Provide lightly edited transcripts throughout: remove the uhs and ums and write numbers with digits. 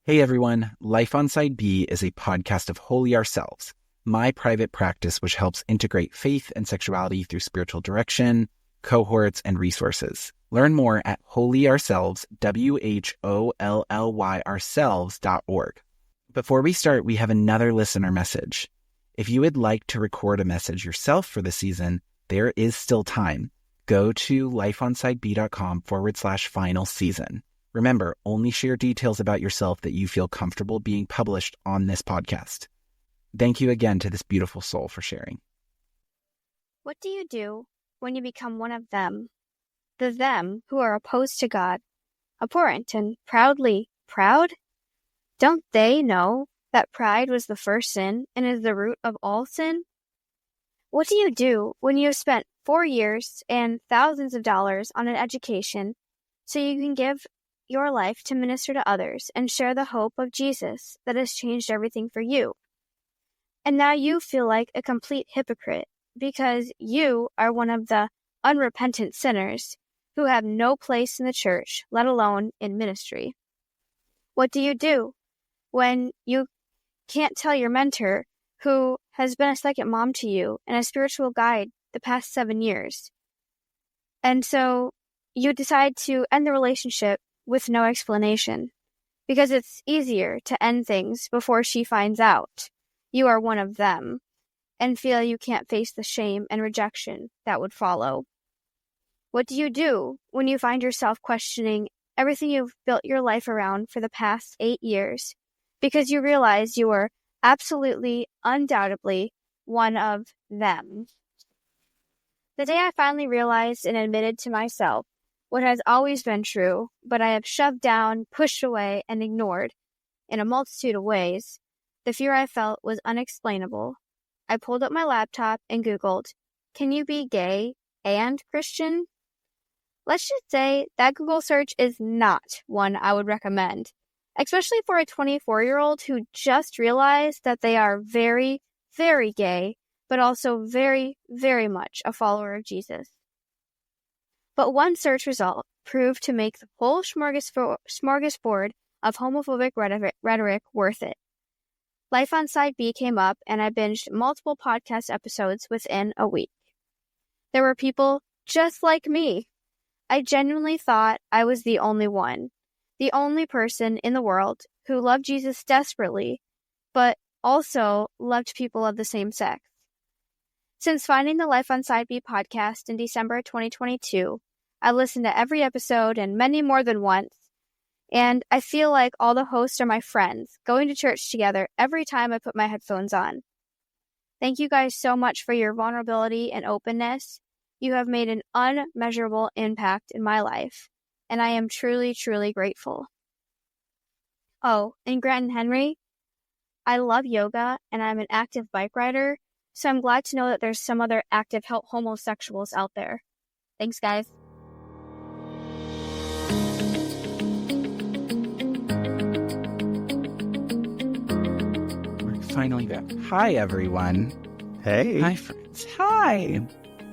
Hey everyone, Life on Side B is a podcast of Holy Ourselves, my private practice which helps integrate faith and sexuality through spiritual direction, cohorts, and resources. Learn more at holyourselves, WHOLLY ourselves.org. Before we start, we have another listener message. If you would like to record a message yourself for the season, there is still time. Go to lifeonsideb.com/final season. Remember, only share details about yourself that you feel comfortable being published on this podcast. Thank you again to this beautiful soul for sharing. What do you do when you become one of them? The them who are opposed to God, abhorrent and proudly proud? Don't they know that pride was the first sin and is the root of all sin? What do you do when you have spent 4 years and thousands of dollars on an education so you can give your life to minister to others and share the hope of Jesus that has changed everything for you? And now you feel like a complete hypocrite because you are one of the unrepentant sinners who have no place in the church, let alone in ministry. What do you do when you can't tell your mentor, who has been a second mom to you and a spiritual guide the past 7 years? And so you decide to end the relationship with no explanation, because it's easier to end things before she finds out you are one of them and feel you can't face the shame and rejection that would follow. What do you do when you find yourself questioning everything you've built your life around for the past 8 years because you realize you are absolutely, undoubtedly one of them? The day I finally realized and admitted to myself what has always been true, but I have shoved down, pushed away, and ignored in a multitude of ways, the fear I felt was unexplainable. I pulled up my laptop and Googled, "Can you be gay and Christian?" Let's just say that Google search is not one I would recommend, especially for a 24-year-old who just realized that they are very, very gay, but also very, very much a follower of Jesus. But one search result proved to make the whole smorgasbord of homophobic rhetoric worth it. Life on Side B came up, and I binged multiple podcast episodes within a week. There were people just like me. I genuinely thought I was the only one, the only person in the world who loved Jesus desperately, but also loved people of the same sex. Since finding the Life on Side B podcast in December 2022, I've listened to every episode and many more than once, and I feel like all the hosts are my friends, going to church together every time I put my headphones on. Thank you guys so much for your vulnerability and openness. You have made an unmeasurable impact in my life, and I am truly, truly grateful. Oh, and Grant and Henry, I love yoga, and I'm an active bike rider, so I'm glad to know that there's some other active homosexuals out there. Thanks, guys. We're finally back. Hi, everyone. Hey. Hi, friends. Hi.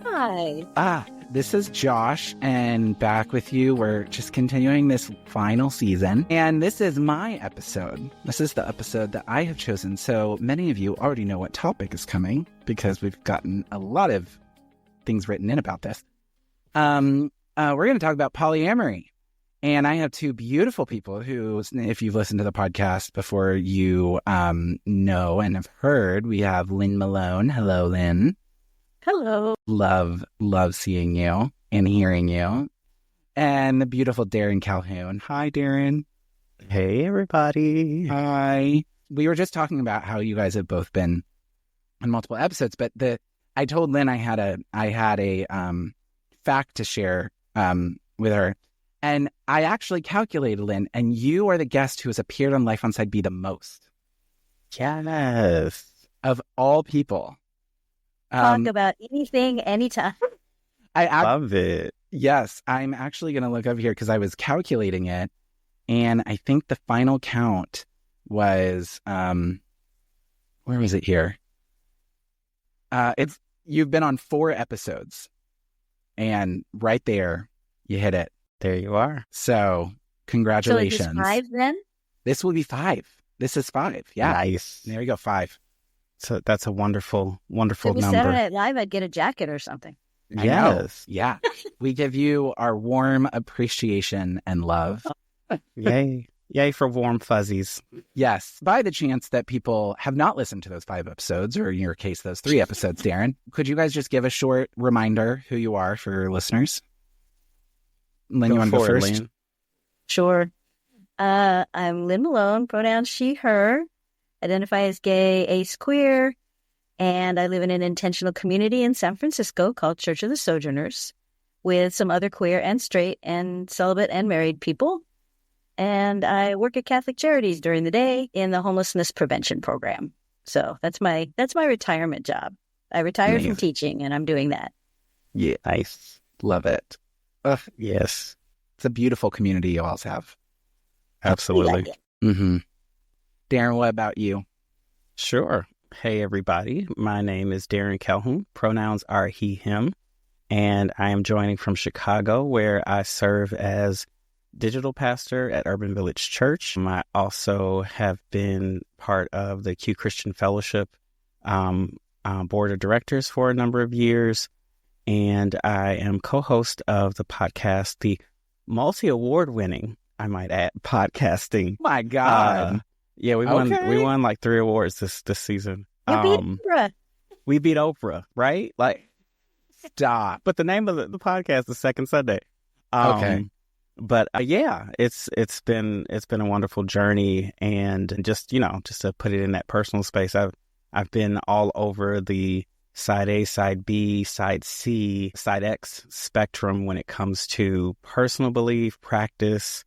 Hi. This is Josh, and back with you. We're just continuing this final season, and this is my episode. This is the episode that I have chosen, so many of you already know what topic is coming because we've gotten a lot of things written in about this. We're going to talk about polyamory, and I have two beautiful people who, if you've listened to the podcast before, you know and have heard. We have Lynn Melone. Hello, Lynn. Hello. Love seeing you and hearing you. And the beautiful Darren Calhoun. Hi, Darren. Hey, everybody. Hi. We were just talking about how you guys have both been on multiple episodes, but I told Lynn I had a fact to share with her. And I actually calculated, Lynn, and you are the guest who has appeared on Life on Side B the most. Yes. Of all people. Talk about anything, anytime. I love it. Yes, I'm actually going to look up here because I was calculating it, and I think the final count was where was it here? You've been on 4 episodes, and right there you hit it. There you are. So congratulations. So it is 5 then? This will be 5. This is 5. Yeah. Nice. There you go. 5. So that's a wonderful, wonderful If it was number. Saturday Night Live, I'd get a jacket or something. I know. Yes. Yeah. We give you our warm appreciation and love. Yay. Yay for warm fuzzies. Yes. By the chance that people have not listened to those 5 episodes, or in your case, those 3 episodes, Darren, could you guys just give a short reminder who you are for your listeners? Lynn, you want to go first? Lynn. Sure. I'm Lynn Melone, pronouns she, her, identify as gay, ace, queer, and I live in an intentional community in San Francisco called Church of the Sojourners with some other queer and straight and celibate and married people. And I work at Catholic Charities during the day in the homelessness prevention program. So that's my retirement job. I retired from teaching, and I'm doing that. Yeah. Nice. Love it. Ugh, Yes. it's a beautiful community you all have. Absolutely. Mm-hmm. Darren, what about you? Sure. Hey, everybody. My name is Darren Calhoun. Pronouns are he, him. And I am joining from Chicago, where I serve as digital pastor at Urban Village Church. I also have been part of the Q Christian Fellowship board of directors for a number of years. And I am co-host of the podcast, the multi-award winning, I might add, podcasting. My God. Yeah, we won like 3 awards this season. You beat Oprah. We beat Oprah, right? Like, Stop. but the name of the podcast is Second Sunday. Okay. But yeah, it's been a wonderful journey, and just to put it in that personal space, I've been all over the side A, side B, side C, side X spectrum when it comes to personal belief, practice,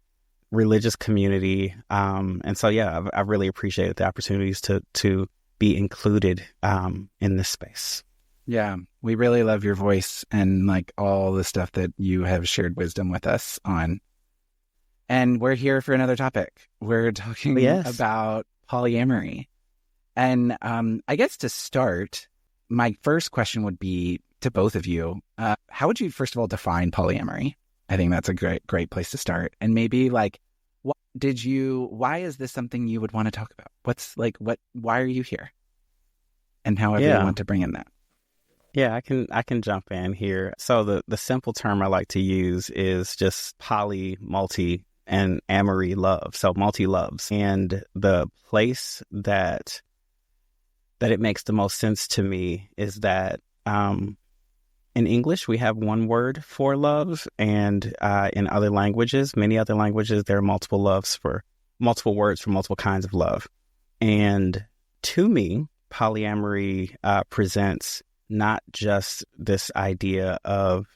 religious community, and so yeah, I've really appreciated the opportunities to be included in this space. Yeah, we really love your voice and like all the stuff that you have shared wisdom with us on. And we're here for another topic. We're talking about polyamory. And I guess to start, my first question would be to both of you. How would you, first of all, define polyamory? I think that's a great place to start. And maybe like, why is this something you would want to talk about? Why are you here? And however you want to bring in that. Yeah, I can jump in here. So the simple term I like to use is just poly, multi, and amory love. So multi-loves. And the place that it makes the most sense to me is that in English, we have one word for love, and in other languages, many other languages, there are multiple words for multiple kinds of love. And to me, polyamory presents not just this idea of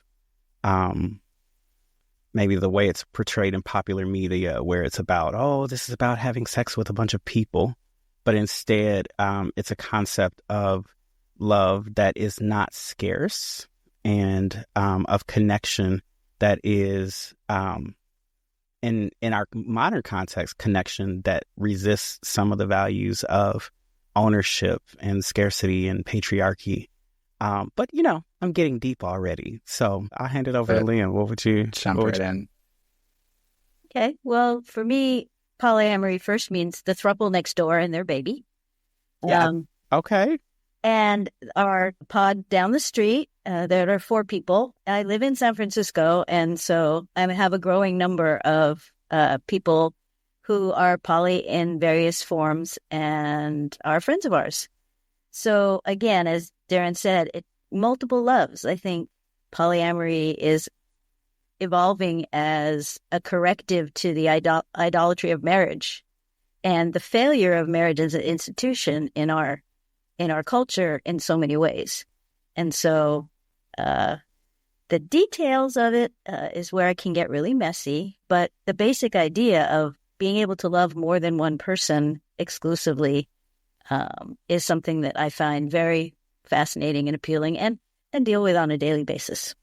maybe the way it's portrayed in popular media, where it's about, this is about having sex with a bunch of people, but instead it's a concept of love that is not scarce, and of connection that is, in our modern context, connection that resists some of the values of ownership and scarcity and patriarchy. But I'm getting deep already, so I'll hand it over to Liam. What would you jump right in? Okay, well, for me, polyamory first means the throuple next door and their baby. Yeah. Okay. And our pod down the street, there are 4 people. I live in San Francisco, and so I have a growing number of people who are poly in various forms and are friends of ours. So again, as Darren said, multiple loves. I think polyamory is evolving as a corrective to the idolatry of marriage and the failure of marriage as an institution in our culture in so many ways. And so the details of it is where it can get really messy, but the basic idea of being able to love more than one person exclusively is something that I find very fascinating and appealing and deal with on a daily basis.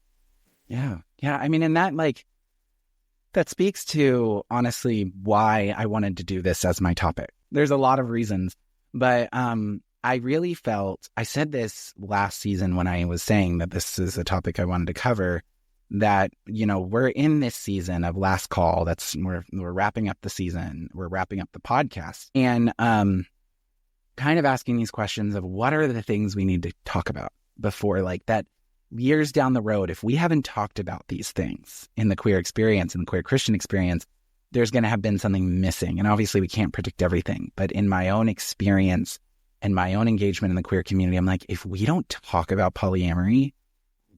Yeah. Yeah. I mean, and that speaks to, honestly, why I wanted to do this as my topic. There's a lot of reasons, but I really felt, I said this last season when I was saying that this is a topic I wanted to cover. that, we're in this season of Last Call. We're wrapping up the season. We're wrapping up the podcast, and kind of asking these questions of what are the things we need to talk about before, like, that years down the road, if we haven't talked about these things in the queer experience, in the queer Christian experience, there's going to have been something missing. And obviously we can't predict everything, but in my own experience and my own engagement in the queer community, I'm like, if we don't talk about polyamory,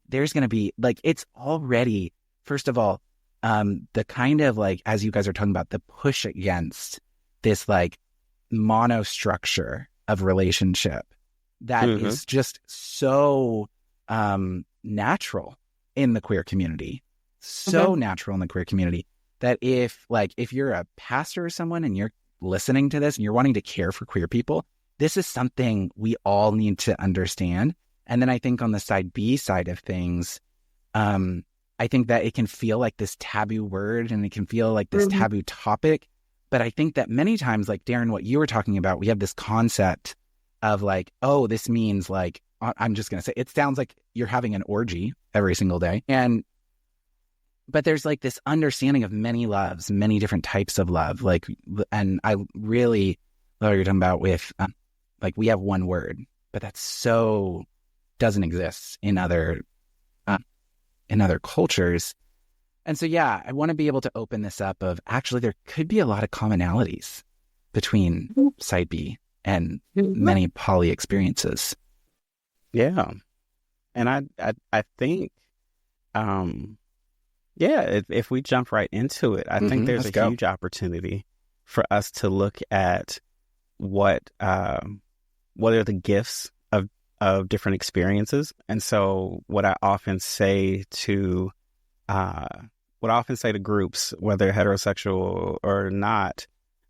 there's going to be, like, it's already, first of all, the kind of, like, as you guys are talking about, the push against this, like, monostructure of relationship that is just so natural in the queer community, natural in the queer community, that if you're a pastor or someone and you're listening to this and you're wanting to care for queer people, this is something we all need to understand. And then I think on the side B side of things, I think that it can feel like this taboo word and it can feel like this taboo topic. But I think that many times, like, Darren, what you were talking about, we have this concept of, like, oh, this means, like, I'm just going to say, it sounds like you're having an orgy every single day. But there's, like, this understanding of many loves, many different types of love. Like, and I really love what you're talking about with, like, we have one word, but that's so doesn't exist in other cultures. And so, yeah, I want to be able to open this up of, actually, there could be a lot of commonalities between side B and many poly experiences. Yeah. And I think, if we jump right into it, I think there's a huge opportunity for us to look at what are the gifts of different experiences. And so what I often say to groups, whether heterosexual or not,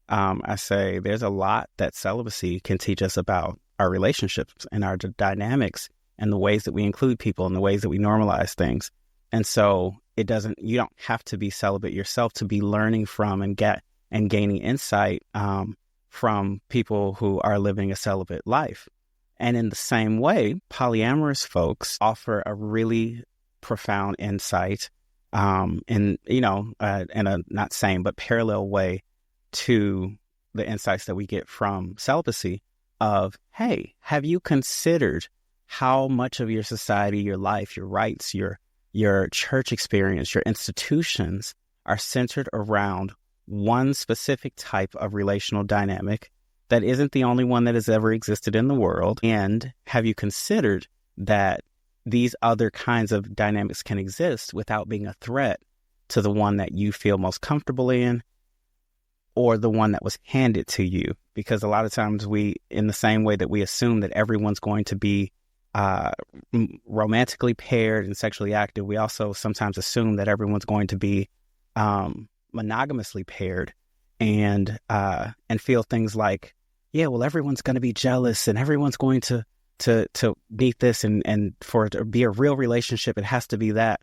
I say there's a lot that celibacy can teach us about our relationships and our dynamics and the ways that we include people and the ways that we normalize things. And so you don't have to be celibate yourself to be learning from and gaining insight from people who are living a celibate life. And in the same way, polyamorous folks offer a really profound insight in a not same but parallel way to the insights that we get from celibacy of, hey, have you considered how much of your society, your life, your rights, your church experience, your institutions are centered around one specific type of relational dynamic that isn't the only one that has ever existed in the world? And have you considered that these other kinds of dynamics can exist without being a threat to the one that you feel most comfortable in or the one that was handed to you? Because a lot of times in the same way that we assume that everyone's going to be romantically paired and sexually active, we also sometimes assume that everyone's going to be monogamously paired and feel things like, yeah, well, everyone's going to be jealous and everyone's going to meet this, and for it to be a real relationship, it has to be that.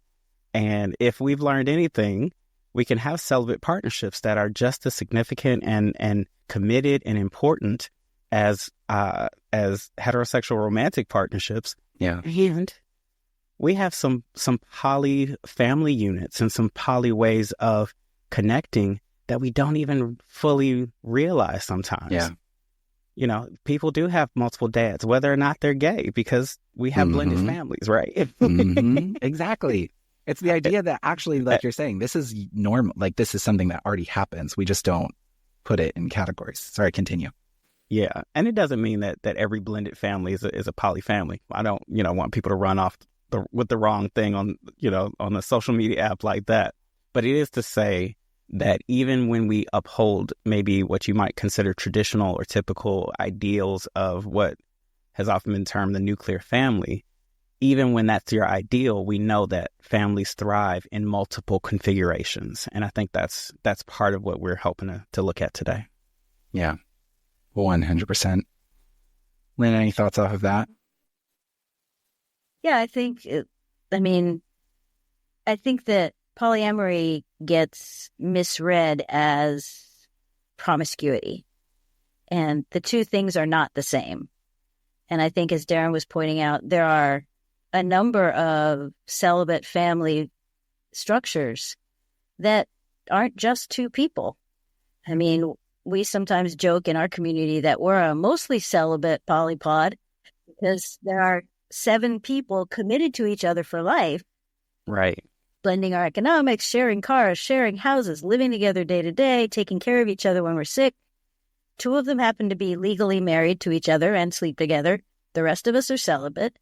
And if we've learned anything, we can have celibate partnerships that are just as significant and committed and important as heterosexual romantic partnerships. Yeah. And we have some poly family units and some poly ways of connecting that we don't even fully realize sometimes. Yeah. People do have multiple dads, whether or not they're gay, because we have blended families, right? Exactly. It's the idea that actually, like you're saying, this is normal. Like, this is something that already happens. We just don't put it in categories. Sorry, continue. Yeah. And it doesn't mean that every blended family is a poly family. I don't, want people to run off with the wrong thing on a social media app like that. But it is to say that even when we uphold maybe what you might consider traditional or typical ideals of what has often been termed the nuclear family, even when that's your ideal, we know that families thrive in multiple configurations. And I think that's part of what we're hoping to look at today. Yeah, 100%. Lynn, any thoughts off of that? Yeah, I think that polyamory gets misread as promiscuity, and the two things are not the same. And I think, as Darren was pointing out, there are a number of celibate family structures that aren't just two people. I mean, we sometimes joke in our community that we're a mostly celibate polypod because there are 7 people committed to each other for life. Right. Blending our economics, sharing cars, sharing houses, living together day to day, taking care of each other when we're sick. 2 of them happen to be legally married to each other and sleep together. The rest of us are celibate.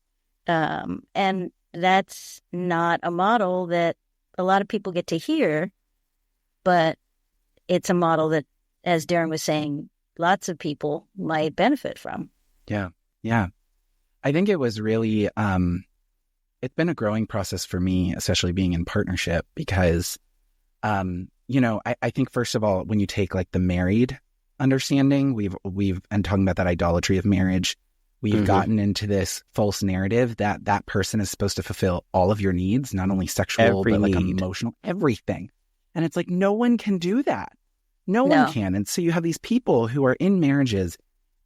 And that's not a model that a lot of people get to hear, but it's a model that, as Darren was saying, lots of people might benefit from. Yeah. Yeah. I think it was really, it's been a growing process for me, especially being in partnership, because, I think first of all, when you take like the married understanding, and talking about that idolatry of marriage, we've gotten into this false narrative that that person is supposed to fulfill all of your needs, not only sexual, but like emotional, everything. And it's like, no one can do that. No one can. And so you have these people who are in marriages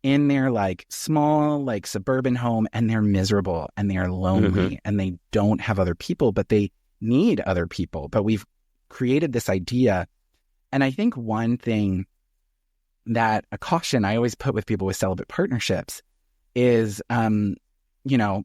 in their like small, like suburban home, and they're miserable and they are lonely and they don't have other people, but they need other people. But we've created this idea. And I think one thing that a caution I always put with people with celibate partnerships is,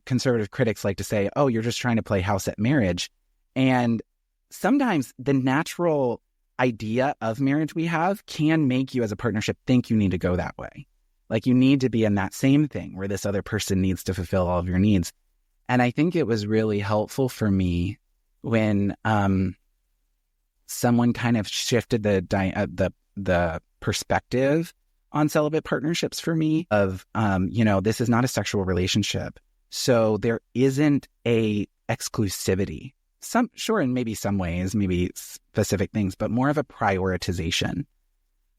conservative critics like to say, oh, you're just trying to play house at marriage. And sometimes the natural idea of marriage we have can make you as a partnership think you need to go that way. Like you need to be in that same thing where this other person needs to fulfill all of your needs. And I think it was really helpful for me when someone kind of shifted the perspective on celibate partnerships for me of, this is not a sexual relationship. So there isn't a exclusivity. In maybe some ways, maybe specific things, but more of a prioritization.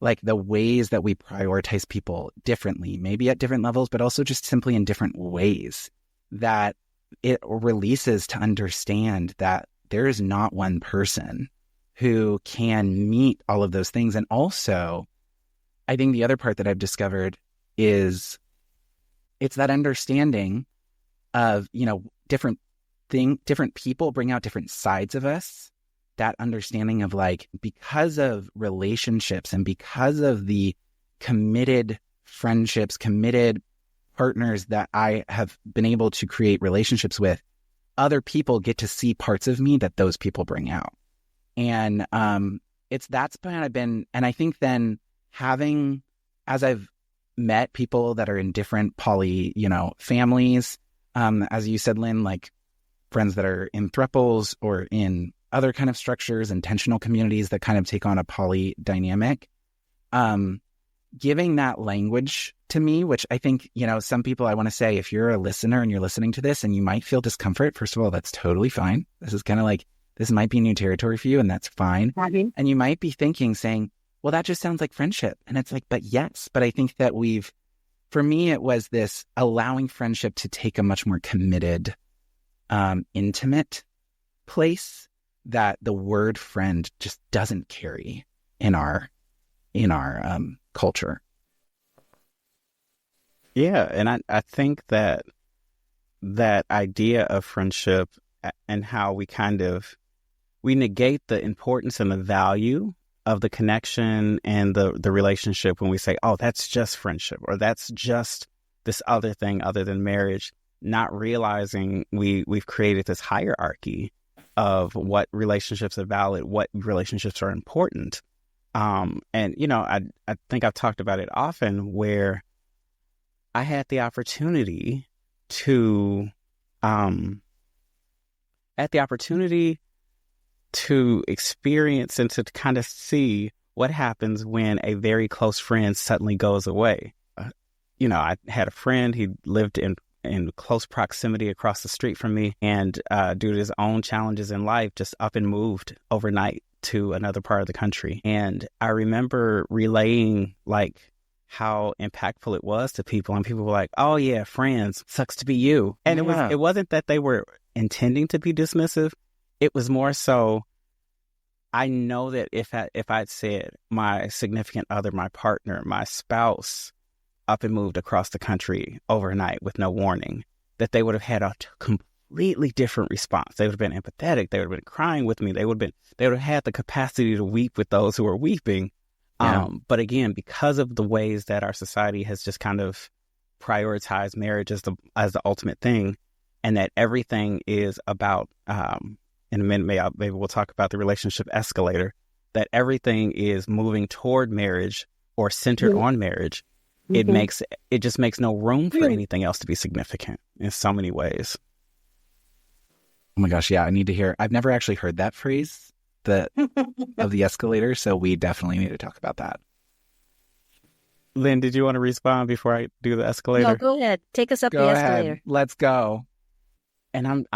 Like the ways that we prioritize people differently, maybe at different levels, but also just simply in different ways, that it releases to understand that there is not one person who can meet all of those things. And also, I think the other part that I've discovered is it's that understanding of, different people bring out different sides of us. That understanding of like, because of relationships and because of the committed friendships, committed partners that I have been able to create relationships with, other people get to see parts of me that those people bring out. And that's kind of been, and I think then as I've met people that are in different poly, families, as you said, Lynn, like friends that are in thruples or in other kind of structures, intentional communities that kind of take on a poly dynamic, giving that language to me, which I think, some people, I want to say, if you're a listener and you're listening to this and you might feel discomfort, first of all, that's totally fine. This is kind of like, this might be new territory for you, and that's fine. And you might be saying, well, that just sounds like friendship. And it's like, but yes, but I think that for me, it was this allowing friendship to take a much more committed, intimate place that the word friend just doesn't carry in our culture. Yeah. And I think that idea of friendship and how we negate the importance and the value of the connection and the relationship when we say, oh, that's just friendship, or that's just this other thing other than marriage, not realizing we've created this hierarchy of what relationships are valid, what relationships are important. And, I think I've talked about it often where I had the opportunity to experience and to kind of see what happens when a very close friend suddenly goes away. I had a friend, he lived in close proximity across the street from me, and due to his own challenges in life, just up and moved overnight to another part of the country. And I remember relaying like how impactful it was to people, and people were like, oh yeah, friends, sucks to be you. And it wasn't that they were intending to be dismissive. It was more so, I know that if I'd said my significant other, my partner, my spouse up and moved across the country overnight with no warning, that they would have had a completely different response. They would have been empathetic. They would have been crying with me. They would have had the capacity to weep with those who are weeping. Yeah. But again, because of the ways that our society has just kind of prioritized marriage as the ultimate thing, and that everything is about, in a minute, maybe we'll talk about the relationship escalator, that everything is moving toward marriage or centered on marriage. It just makes no room for anything else to be significant in so many ways. Oh my gosh, yeah, I need to hear. I've never actually heard that phrase of the escalator, so we definitely need to talk about that. Lynn, did you want to respond before I do the escalator? No, go ahead. Take us up Go the ahead. escalator. Let's go. And I'm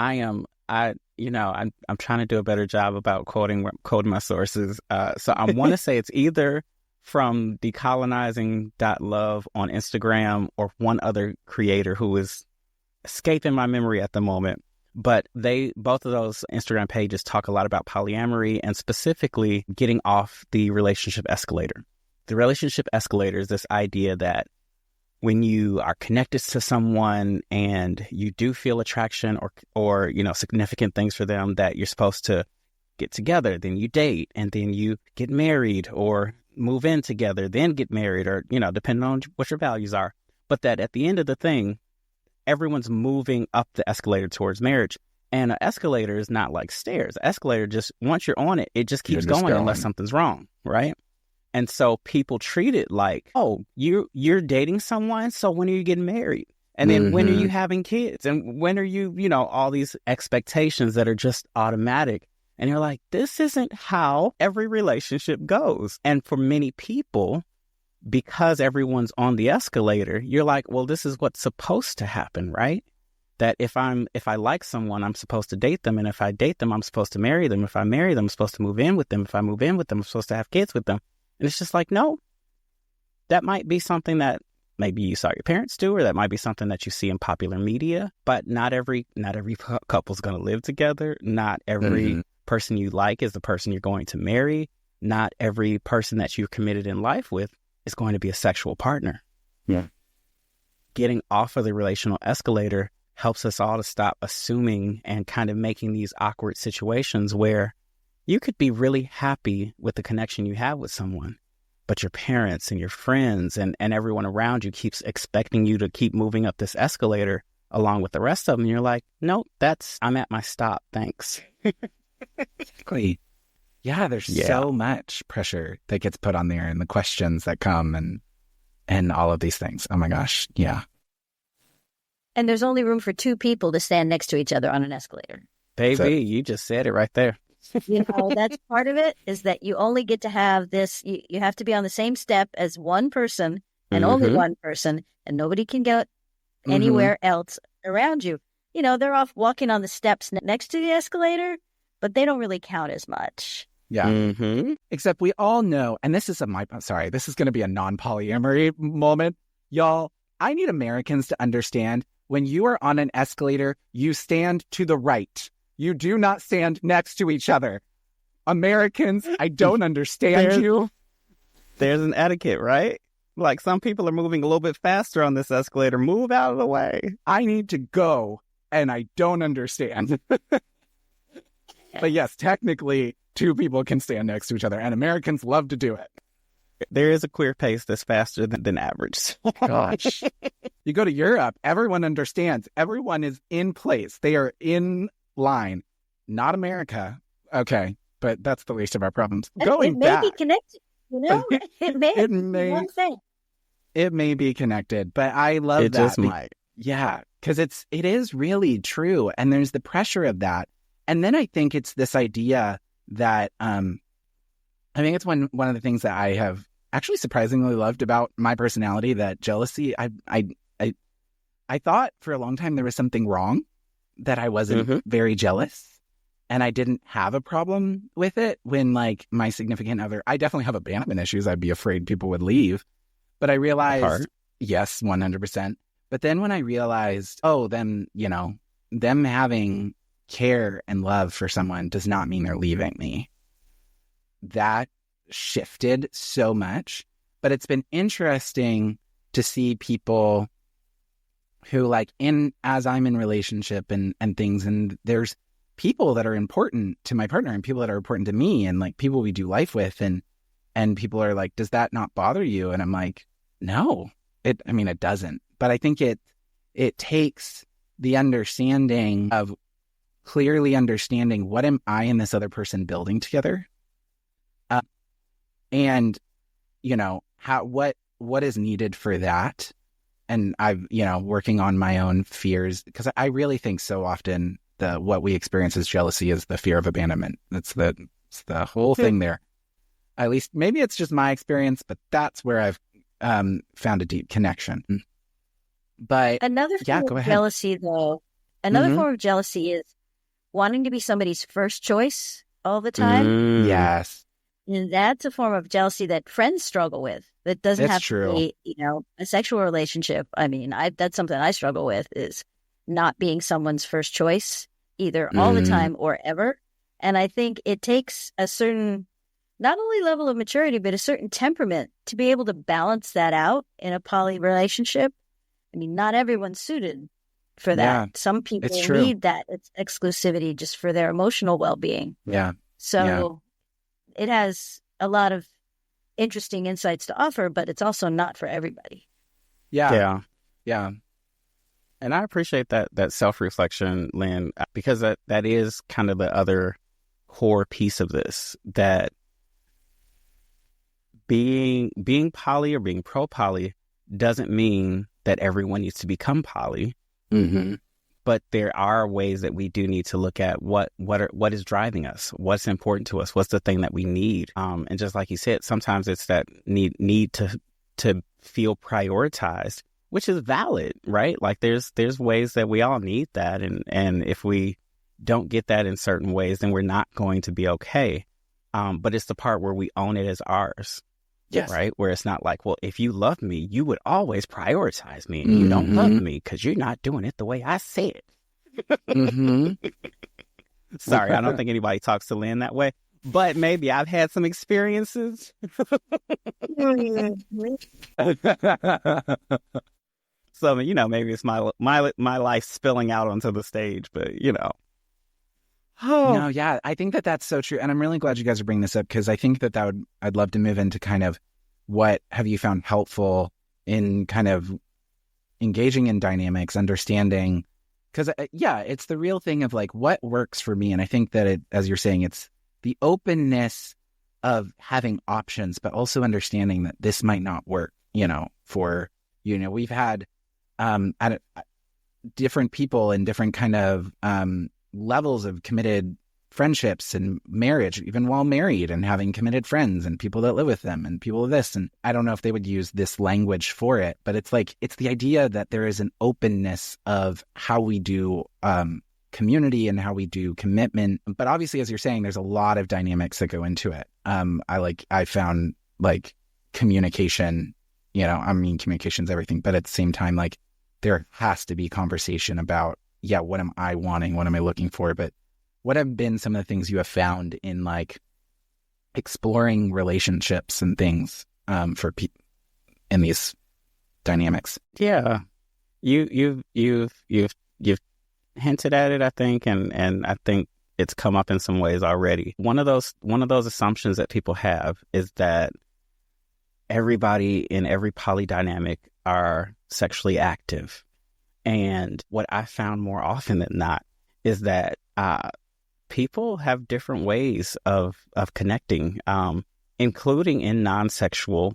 trying to do a better job about quoting my sources. So I want to say it's either from decolonizing.love on Instagram or one other creator who is escaping my memory at the moment. But both of those Instagram pages talk a lot about polyamory and specifically getting off the relationship escalator. The relationship escalator is this idea that when you are connected to someone and you do feel attraction or significant things for them, that you're supposed to get together, then you date, and then you get married or move in together, then get married, or, depending on what your values are. But that at the end of the thing, everyone's moving up the escalator towards marriage. And an escalator is not like stairs. An escalator, just once you're on it, it just keeps going unless something's wrong, right? And so people treat it like, oh, you're dating someone, so when are you getting married? And then when are you having kids? And when are you, all these expectations that are just automatic. And you're like, this isn't how every relationship goes. And for many people, because everyone's on the escalator, you're like, well, this is what's supposed to happen, right? That if I like someone, I'm supposed to date them. And if I date them, I'm supposed to marry them. If I marry them, I'm supposed to move in with them. If I move in with them, I'm supposed to have kids with them. And it's just like, no, that might be something that maybe you saw your parents do, or that might be something that you see in popular media, but not every couple's going to live together. Not every person you like is the person you're going to marry. Not every person that you're committed in life with is going to be a sexual partner. Yeah. Getting off of the relational escalator helps us all to stop assuming and kind of making these awkward situations where you could be really happy with the connection you have with someone, but your parents and your friends and everyone around you keeps expecting you to keep moving up this escalator along with the rest of them. You're like, nope, I'm at my stop. Thanks. Exactly. Yeah, there's so much pressure that gets put on there and the questions that come and all of these things. Oh my gosh. Yeah. And there's only room for two people to stand next to each other on an escalator. Baby, you just said it right there. That's part of it, is that you only get to have this. You have to be on the same step as one person and only one person, and nobody can get anywhere else around you. They're off walking on the steps next to the escalator, but they don't really count as much. Yeah. Except we all know, and this is this is going to be a non-polyamory moment. Y'all, I need Americans to understand, when you are on an escalator, you stand to the right. You do not stand next to each other. Americans, I don't understand you. There's an etiquette, right? Like, some people are moving a little bit faster on this escalator. Move out of the way. I need to go, and I don't understand. But yes, technically, two people can stand next to each other, and Americans love to do it. There is a queer pace that's faster than average. Gosh. You go to Europe, everyone understands. Everyone is in place. They are in line. Not America. Okay, but that's the least of our problems. It may be connected, It may be connected, but I love that. It just might. Yeah, because it is really true, and there's the pressure of that. And then I think it's this idea that I think it's one of the things that I have actually surprisingly loved about my personality, that jealousy. I thought for a long time there was something wrong, that I wasn't very jealous, and I didn't have a problem with it when, like, my significant other, I definitely have abandonment issues. I'd be afraid people would leave. But I realized, yes, 100%. But then when I realized, them having care and love for someone does not mean they're leaving me. That shifted so much. But it's been interesting to see people who like as I'm in relationship and things, and there's people that are important to my partner and people that are important to me and like people we do life with, and people are like, does that not bother you? And I'm like, no, it doesn't. But I think it takes the understanding of clearly understanding what am I and this other person building together, and what is needed for that. And I've working on my own fears, because I really think so often what we experience as jealousy is the fear of abandonment. It's the whole thing there. At least maybe it's just my experience, but that's where I've found a deep connection. But another form of jealousy, though, form of jealousy is wanting to be somebody's first choice all the time. Yes. And that's a form of jealousy that friends struggle with. That doesn't have to be, a sexual relationship. I mean, that's something I struggle with, is not being someone's first choice, either all the time or ever. And I think it takes a certain, not only level of maturity, but a certain temperament to be able to balance that out in a poly relationship. I mean, not everyone's suited for that. Yeah, some people need that exclusivity just for their emotional well-being. Yeah. So it has a lot of interesting insights to offer, but it's also not for everybody. Yeah. And I appreciate that self-reflection, Lynn, because that is kind of the other core piece of this, that being poly or being pro-poly doesn't mean that everyone needs to become poly. Mm-hmm. But there are ways that we do need to look at what is driving us, what's important to us, what's the thing that we need. And just like you said, sometimes it's that need to feel prioritized, which is valid, right? Like there's ways that we all need that, and if we don't get that in certain ways, then we're not going to be okay. But it's the part where we own it as ours. Yes. Right? Where it's not like, well, if you love me, you would always prioritize me. And you don't love me because you're not doing it the way I said. Sorry, I don't think anybody talks to Lynn that way. But maybe I've had some experiences. So, maybe it's my life spilling out onto the stage, but, No, yeah, I think that's so true. And I'm really glad you guys are bringing this up, because I think I'd love to move into kind of what have you found helpful in kind of engaging in dynamics, understanding, because it's the real thing of like what works for me. And I think that as you're saying, it's the openness of having options, but also understanding that this might not work, for, we've had different people in different kind of levels of committed friendships and marriage, even while married, and having committed friends and people that live with them and people of this. And I don't know if they would use this language for it, but it's like, it's the idea that there is an openness of how we do community and how we do commitment. But obviously, as you're saying, there's a lot of dynamics that go into it. I found like communication, communication's everything, but at the same time, like there has to be conversation about, what am I wanting? What am I looking for? But what have been some of the things you have found in like exploring relationships and things for people in these dynamics? Yeah, you've hinted at it, I think, and I think it's come up in some ways already. One of those assumptions that people have is that everybody in every poly dynamic are sexually active. And what I found more often than not is that people have different ways of connecting, including in non-sexual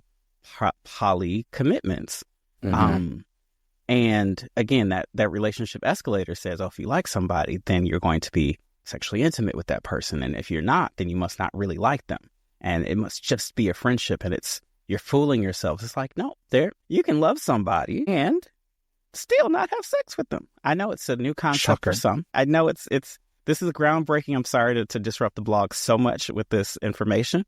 poly commitments. And again, that relationship escalator says, if you like somebody, then you're going to be sexually intimate with that person. And if you're not, then you must not really like them. And it must just be a friendship. And you're fooling yourself. It's like, no, you can love somebody and still not have sex with them. I know it's a new concept for some. I know this is groundbreaking. I'm sorry to disrupt the blog so much with this information,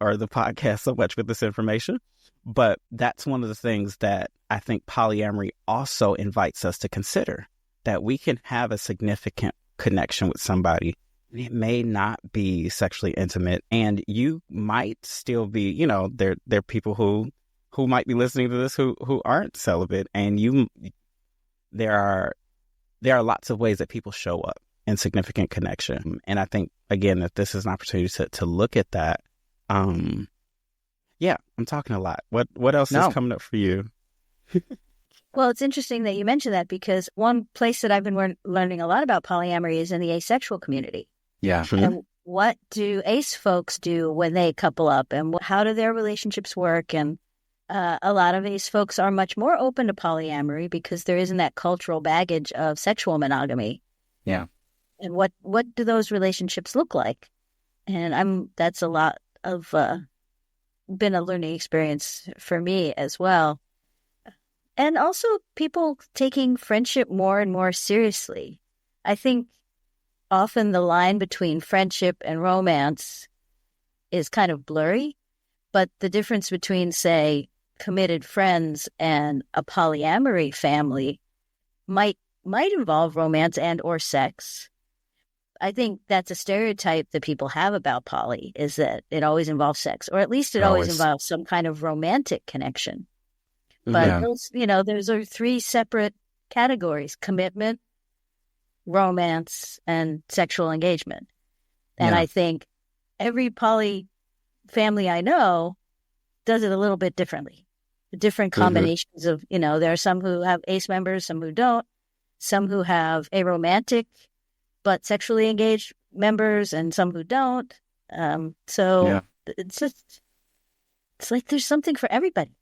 or the podcast so much with this information. But that's one of the things that I think polyamory also invites us to consider, that we can have a significant connection with somebody. It may not be sexually intimate, and you might still be, there are people who might be listening to this who aren't celibate, and there are lots of ways that people show up in significant connection. And I think, again, that this is an opportunity to look at that. Yeah, I'm talking a lot. What else is coming up for you? Well, it's interesting that you mentioned that, because one place that I've been learning a lot about polyamory is in the asexual community. Yeah. And what do ace folks do when they couple up, and how do their relationships work? And a lot of ace folks are much more open to polyamory because there isn't that cultural baggage of sexual monogamy. Yeah. And what do those relationships look like? And that's a lot of been a learning experience for me as well. And also people taking friendship more and more seriously. I think often the line between friendship and romance is kind of blurry, but the difference between, say, committed friends and a polyamory family might involve romance and or sex. I think that's a stereotype that people have about poly, is that it always involves sex, or at least it always involves some kind of romantic connection. But those are three separate categories: commitment, romance, and sexual engagement. And I think every poly family I know does it a little bit differently. Different combinations of, there are some who have ace members, some who don't, some who have aromantic but sexually engaged members, and some who don't. It's like there's something for everybody.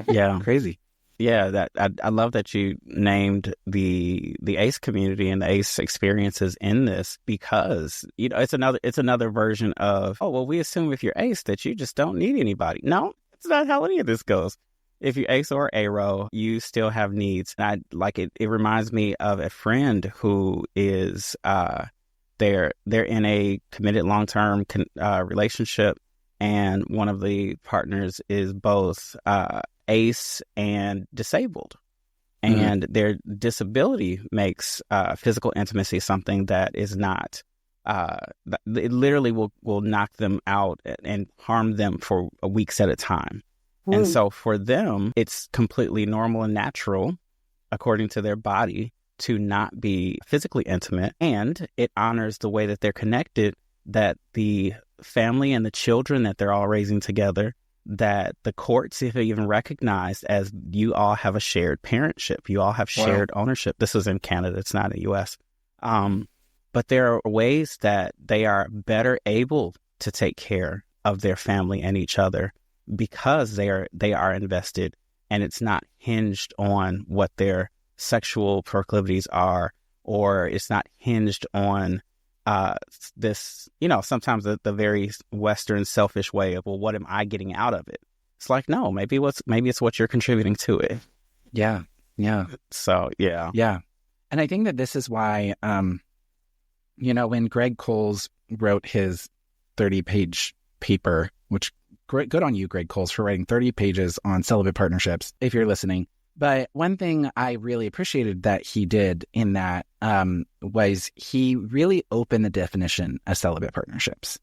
Yeah. Crazy. Yeah, that I love that you named the ACE community and the ACE experiences in this, because it's another version of, oh well, we assume if you're ACE that you just don't need anybody. No, it's not how any of this goes. If you're ACE or ARO, you still have needs. And I like it. It reminds me of a friend who is they're in a committed long-term relationship, and one of the partners is both ACE and disabled, and their disability makes physical intimacy something that is not. It literally will knock them out and harm them for weeks at a time. And so for them, it's completely normal and natural, according to their body, to not be physically intimate. And it honors the way that they're connected, that the family and the children that they're all raising together, that the courts have even recognized as you all have a shared parentship. You all have shared ownership. This is in Canada. It's not in the U.S. But there are ways that they are better able to take care of their family and each other, because they are invested, and it's not hinged on what their sexual proclivities are, or it's not hinged on this, sometimes the very Western selfish way of, well, what am I getting out of it? It's like, no, maybe it's what you're contributing to it. Yeah. Yeah. So, yeah. Yeah. And I think that this is why, when Greg Coles wrote his 30-page paper, which good on you, Greg Coles, for writing 30 pages on celibate partnerships, if you're listening. But one thing I really appreciated that he did in that was he really opened the definition of celibate partnerships.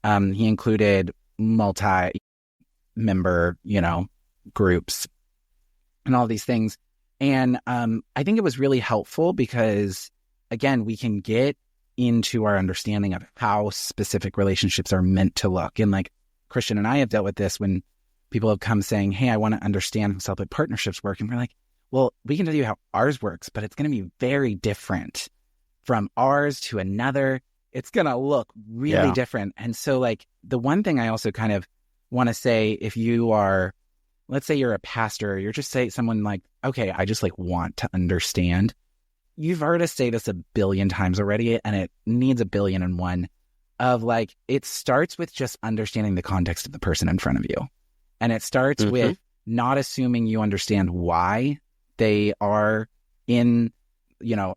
He included multi-member, groups and all these things. And I think it was really helpful because, again, we can get into our understanding of how specific relationships are meant to look. And like Christian and I have dealt with this when people have come saying, hey, I want to understand how celibate partnerships work. And we're like, well, we can tell you how ours works, but it's going to be very different from ours to another. It's going to look really different. And so like the one thing I also kind of want to say, if you are, let's say you're a pastor, you're just someone like, okay, I just like want to understand. You've heard us say this a billion times already, and it needs 1,000,000,001 of like, it starts with just understanding the context of the person in front of you. And it starts with not assuming you understand why they are in,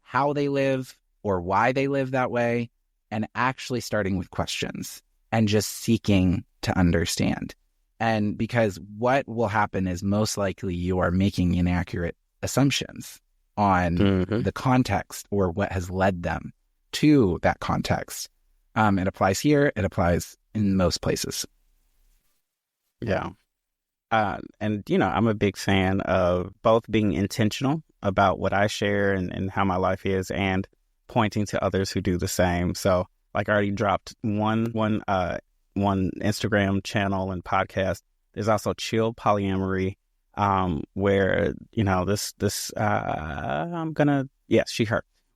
how they live or why they live that way, and actually starting with questions and just seeking to understand. And because what will happen is most likely you are making inaccurate assumptions on the context or what has led them to that context. It applies here. It applies in most places. Yeah. And, I'm a big fan of both being intentional about what I share and how my life is, and pointing to others who do the same. So like I already dropped one Instagram channel and podcast. There's also Chill Polyamory, where, you know,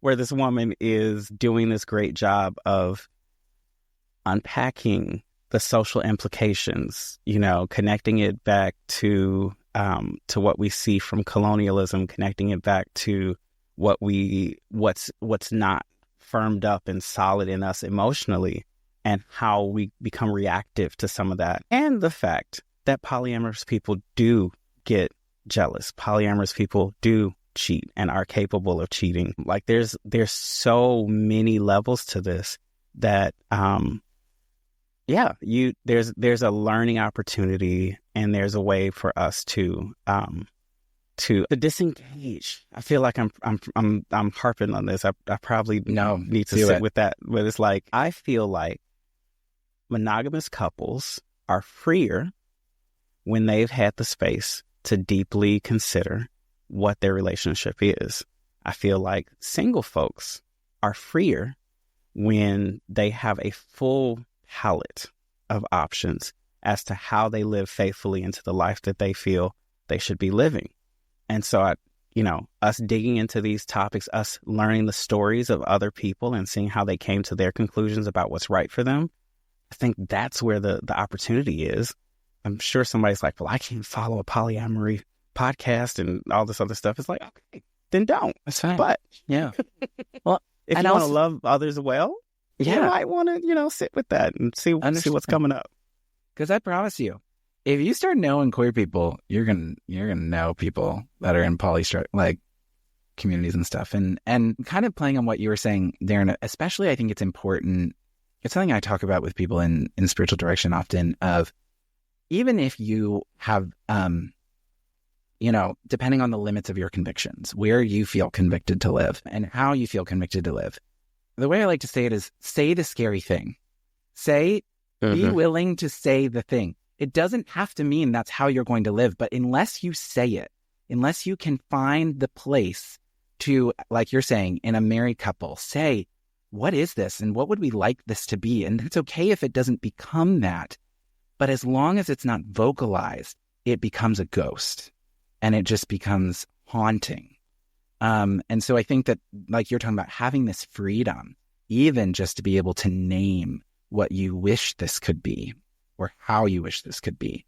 where this woman is doing this great job of unpacking the social implications, you know, connecting it back to what we see from colonialism, connecting it back to what's not firmed up and solid in us emotionally, and how we become reactive to some of that. And the fact that polyamorous people do get jealous. Polyamorous people do cheat and are capable of cheating. Like there's so many levels to this that there's a learning opportunity, and there's a way for us to disengage. I feel like I'm harping on this. I probably need to sit with that, but it's like I feel like monogamous couples are freer when they've had the space to deeply consider what their relationship is. I feel like single folks are freer when they have a full palette of options as to how they live faithfully into the life that they feel they should be living. And so, us digging into these topics, us learning the stories of other people and seeing how they came to their conclusions about what's right for them, I think that's where the opportunity is. I'm sure somebody's like, well, I can't follow a polyamory podcast and all this other stuff. It's like, okay, then don't. That's fine. But yeah, well, if you want to love others well, you might want to, sit with that and see what's coming up. Because I promise you, if you start knowing queer people, you're gonna know people that are in like communities and stuff. And kind of playing on what you were saying, Darren, especially I think it's important. It's something I talk about with people in spiritual direction often, of even if you have, depending on the limits of your convictions, where you feel convicted to live and how you feel convicted to live. The way I like to say it is, say the scary thing. Be willing to say the thing. It doesn't have to mean that's how you're going to live, but unless you say it, unless you can find the place to, like you're saying, in a married couple, say, what is this? And what would we like this to be? And it's okay if it doesn't become that. But as long as it's not vocalized, it becomes a ghost and it just becomes haunting. And so I think that, like you're talking about, having this freedom, even just to be able to name what you wish this could be or how you wish this could be,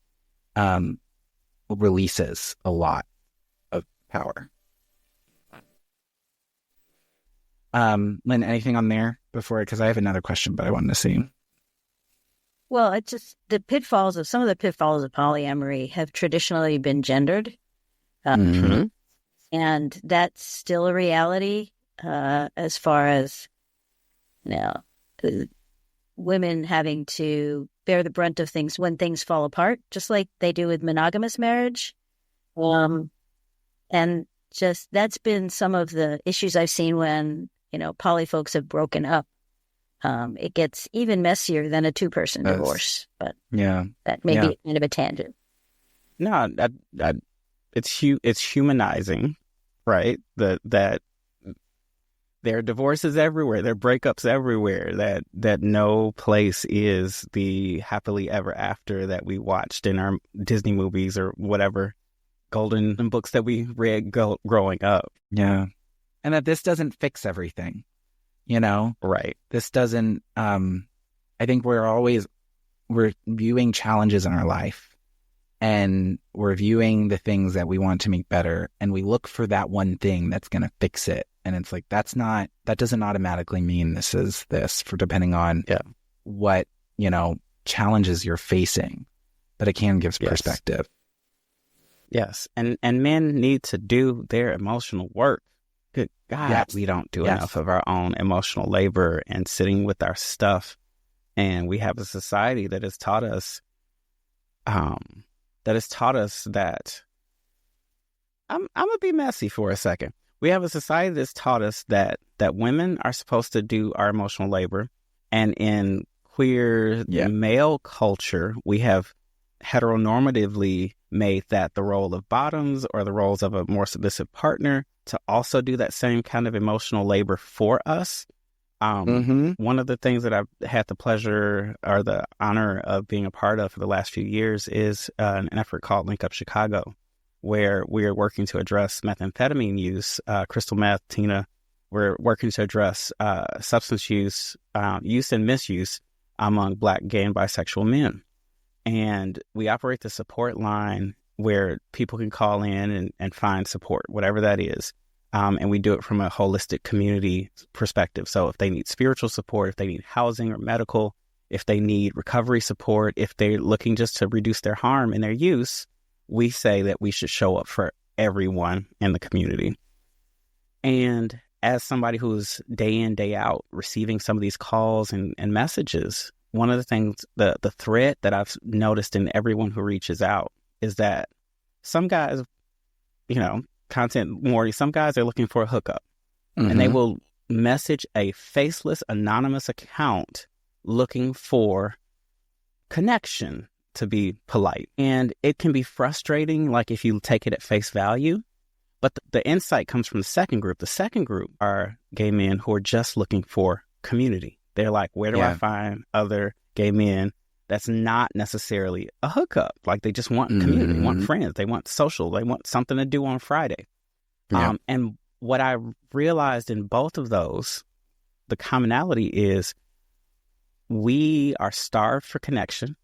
releases a lot of power. Lynn, anything on there before? Because I have another question, but I wanted to see. Well, it's just some of the pitfalls of polyamory have traditionally been gendered. And that's still a reality, as far as, women having to bear the brunt of things when things fall apart, just like they do with monogamous marriage. And just that's been some of the issues I've seen when, poly folks have broken up. It gets even messier than a two-person divorce, but that may be kind of a tangent. No, it's humanizing, right? That there are divorces everywhere, there are breakups everywhere. That no place is the happily ever after that we watched in our Disney movies or whatever golden books that we read growing up. Yeah, and that this doesn't fix everything. Right. This doesn't, I think we're viewing challenges in our life, and we're viewing the things that we want to make better, and we look for that one thing that's going to fix it. And it's like, that doesn't automatically mean this is this, for depending on what, challenges you're facing, but it can give perspective. Yes. And men need to do their emotional work. Good God, we don't do enough of our own emotional labor and sitting with our stuff. And we have a society that has taught us, that I'm gonna be messy for a second. We have a society that's taught us that women are supposed to do our emotional labor, and in queer male culture, we have heteronormatively made that the role of bottoms or the roles of a more submissive partner to also do that same kind of emotional labor for us. One of the things that I've had the pleasure or the honor of being a part of for the last few years is an effort called Link Up Chicago, where we are working to address methamphetamine use, crystal meth, Tina. We're working to address substance use, use and misuse among Black, gay, and bisexual men. And we operate the support line where people can call in and find support, whatever that is. And we do it from a holistic community perspective. So if they need spiritual support, if they need housing or medical, if they need recovery support, if they're looking just to reduce their harm and their use, we say that we should show up for everyone in the community. And as somebody who's day in, day out receiving some of these calls and messages, one of the things, the thread that I've noticed in everyone who reaches out is that some guys, content warning, some guys are looking for a hookup, and they will message a faceless, anonymous account looking for connection, to be polite. And it can be frustrating, like if you take it at face value. But the insight comes from the second group. The second group are gay men who are just looking for community. They're like, where do I find other gay men that's not necessarily a hookup? Like they just want community, they want friends, they want social, they want something to do on Friday. And what I realized in both of those, the commonality is we are starved for connection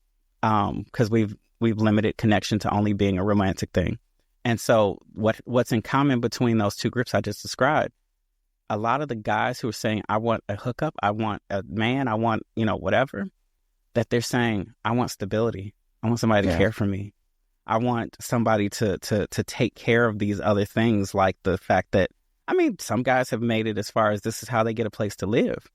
because we've limited connection to only being a romantic thing. And so what's in common between those two groups I just described, a lot of the guys who are saying, I want a hookup, I want a man, I want, whatever, that they're saying, I want stability. I want somebody to care for me. I want somebody to take care of these other things, like the fact that, some guys have made it as far as this is how they get a place to live.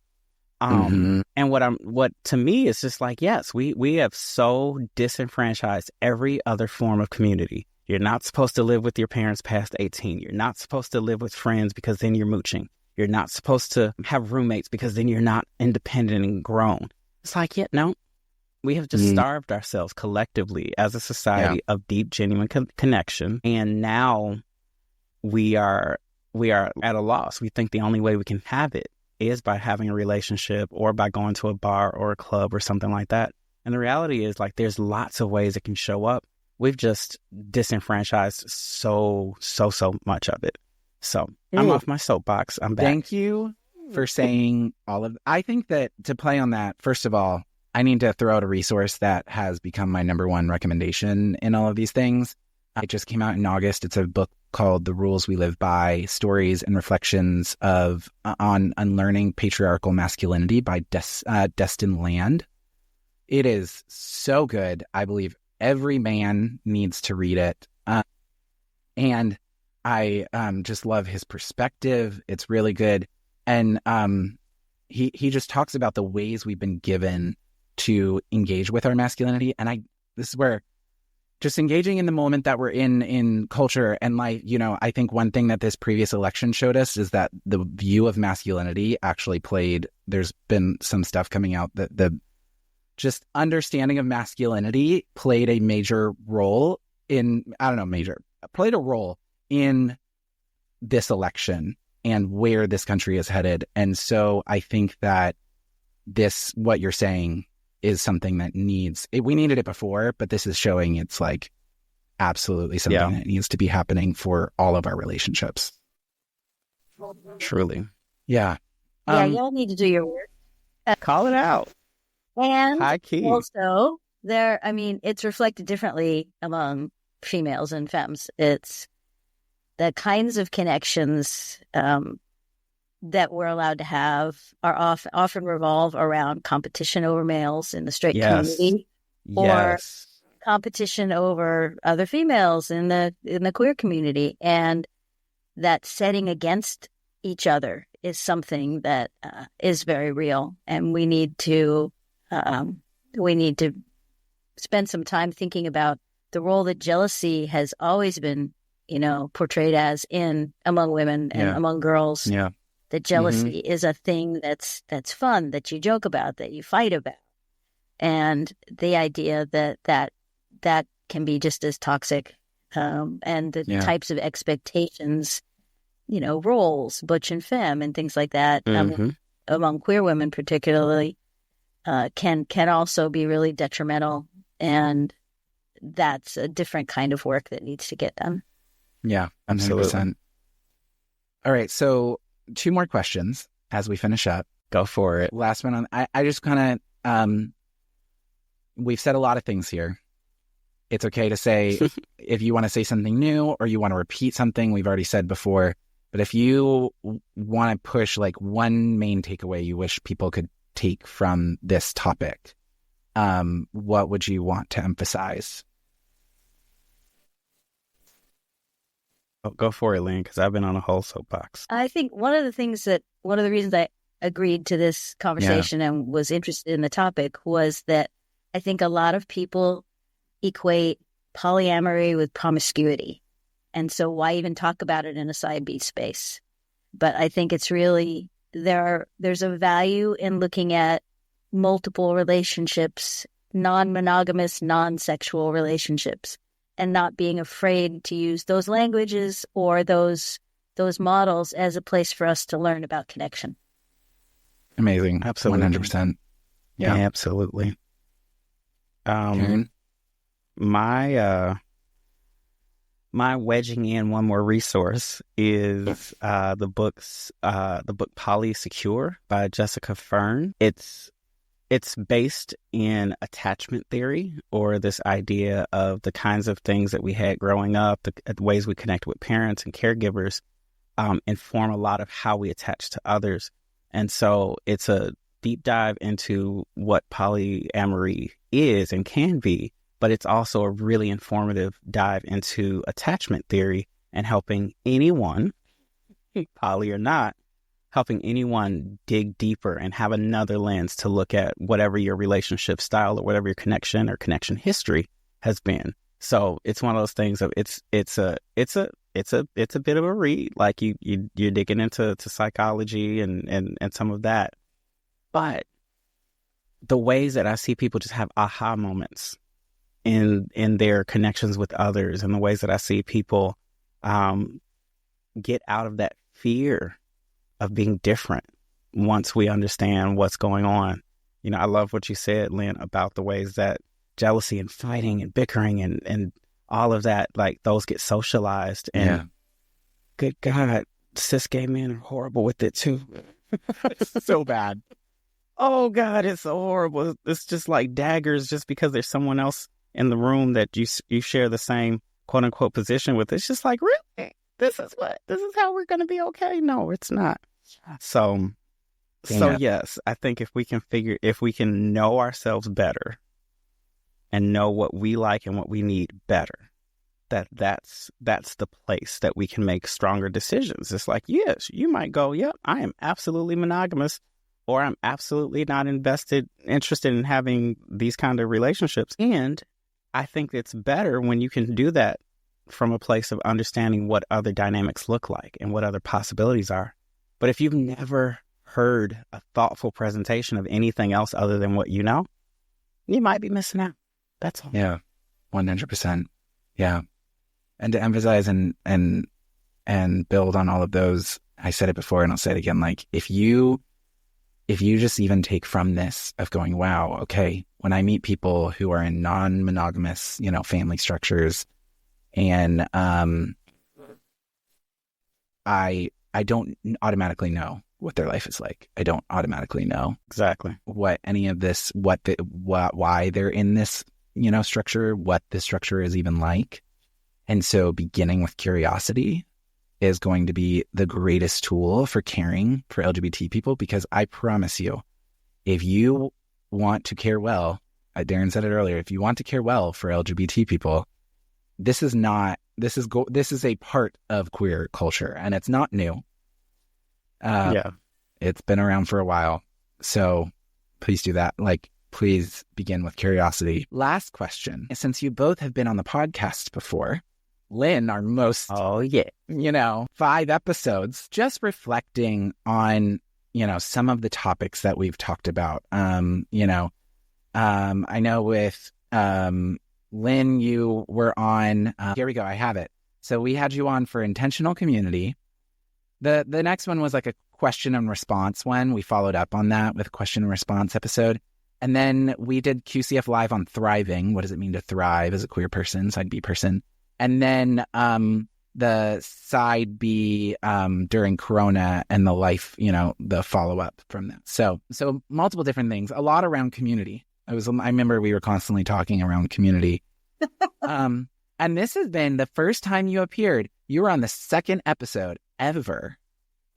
And what to me is just like, yes, we have so disenfranchised every other form of community. You're not supposed to live with your parents past 18. You're not supposed to live with friends because then you're mooching. You're not supposed to have roommates because then you're not independent and grown. It's like, no, we have just starved ourselves collectively as a society of deep, genuine connection. And now we are at a loss. We think the only way we can have it is by having a relationship or by going to a bar or a club or something like that. And the reality is, like, there's lots of ways it can show up. We've just disenfranchised so much of it. So I'm off my soapbox. I'm back. Thank you for saying all of. I think that to play on that, first of all, I need to throw out a resource that has become my number one recommendation in all of these things. It just came out in August. It's a book called The Rules We Live By, Stories and Reflections on Unlearning Patriarchal Masculinity by Destin Land. It is so good. I believe every man needs to read it. And I just love his perspective. It's really good. And he just talks about the ways we've been given to engage with our masculinity. And this is where just engaging in the moment that we're in culture. And like, I think one thing that this previous election showed us is that the view of masculinity actually there's been some stuff coming out that the just understanding of masculinity played a major role played a role in this election and where this country is headed. And so I think that what you're saying is something that we needed it before, but this is showing it's like absolutely something that needs to be happening for all of our relationships. Truly. Yeah. Y'all need to do your work. Call it out. And high key. Also, it's reflected differently among females and femmes. It's the kinds of connections that we're allowed to have are often revolve around competition over males in the straight community, or competition over other females in the queer community, and that setting against each other is something that is very real, and we need to spend some time thinking about the role that jealousy has always been, portrayed as among women and among girls. Yeah. That jealousy is a thing that's fun, that you joke about, that you fight about. And the idea that can be just as toxic. And the Yeah. types of expectations, roles, butch and femme and things like that, among queer women particularly, can also be really detrimental. And that's a different kind of work that needs to get done. Yeah, 100%. Absolutely. All right, so 2 more questions as we finish up. Go for it. Last one on, I just kind of, we've said a lot of things here. It's okay to say if you want to say something new or you want to repeat something we've already said before. But if you want to push like one main takeaway you wish people could take from this topic, what would you want to emphasize? Oh, go for it, Lynn, because I've been on a whole soapbox. I think one of the reasons I agreed to this conversation and was interested in the topic was that I think a lot of people equate polyamory with promiscuity. And so why even talk about it in a side B space? But I think it's really, there's a value in looking at multiple relationships, non-monogamous, non-sexual relationships, and not being afraid to use those languages or those models as a place for us to learn about connection. Amazing. Absolutely. 100%. Yeah. Absolutely. Karen? My wedging in one more resource is the book Poly Secure by Jessica Fern. It's based in attachment theory, or this idea of the kinds of things that we had growing up, the ways we connect with parents and caregivers, inform a lot of how we attach to others. And so it's a deep dive into what polyamory is and can be, but it's also a really informative dive into attachment theory and helping anyone, poly or not, helping anyone dig deeper and have another lens to look at whatever your relationship style or whatever your connection or connection history has been. So it's one of those things of it's a bit of a read, like you're digging into psychology and some of that. But the ways that I see people just have aha moments in their connections with others, and the ways that I see people get out of that fear of being different once we understand what's going on. I love what you said, Lynn, about the ways that jealousy and fighting and bickering and all of that, like those get socialized. And good God, cis gay men are horrible with it too. It's so bad. Oh God, it's so horrible. It's just like daggers just because there's someone else in the room that you share the same quote unquote position with. It's just like, really? This is how we're going to be okay? No, it's not. So yes, I think if we can know ourselves better and know what we like and what we need better, that's the place that we can make stronger decisions. It's like, yes, you might go, yep, I am absolutely monogamous, or I'm absolutely not interested in having these kind of relationships. And I think it's better when you can do that from a place of understanding what other dynamics look like and what other possibilities are. But if you've never heard a thoughtful presentation of anything else other than what you know, you might be missing out. That's all. Yeah, 100%. Yeah. And to emphasize and build on all of those, I said it before and I'll say it again, like if you just even take from this of going, wow, okay, when I meet people who are in non-monogamous, family structures, and I don't automatically know what their life is like. I don't automatically know exactly what any of this, why they're in this, structure, what this structure is even like. And so beginning with curiosity is going to be the greatest tool for caring for LGBT people, because I promise you, if you want to care well, Darren said it earlier, if you want to care well for LGBT people, this is a part of queer culture, and it's not new. It's been around for a while. So please do that. Please begin with curiosity. Last question. Since you both have been on the podcast before, Lynn, our most, 5 episodes, just reflecting on, some of the topics that we've talked about. I know with Lynn, you were on, here we go, I have it. So we had you on for intentional community. The next one was like a question and response one. We followed up on that with a question and response episode. And then we did QCF Live on thriving. What does it mean to thrive as a queer person, side B person? And then the side B during Corona and the life, the follow-up from that. So multiple different things, a lot around community. I remember we were constantly talking around community. And this has been the first time you appeared. You were on the second episode ever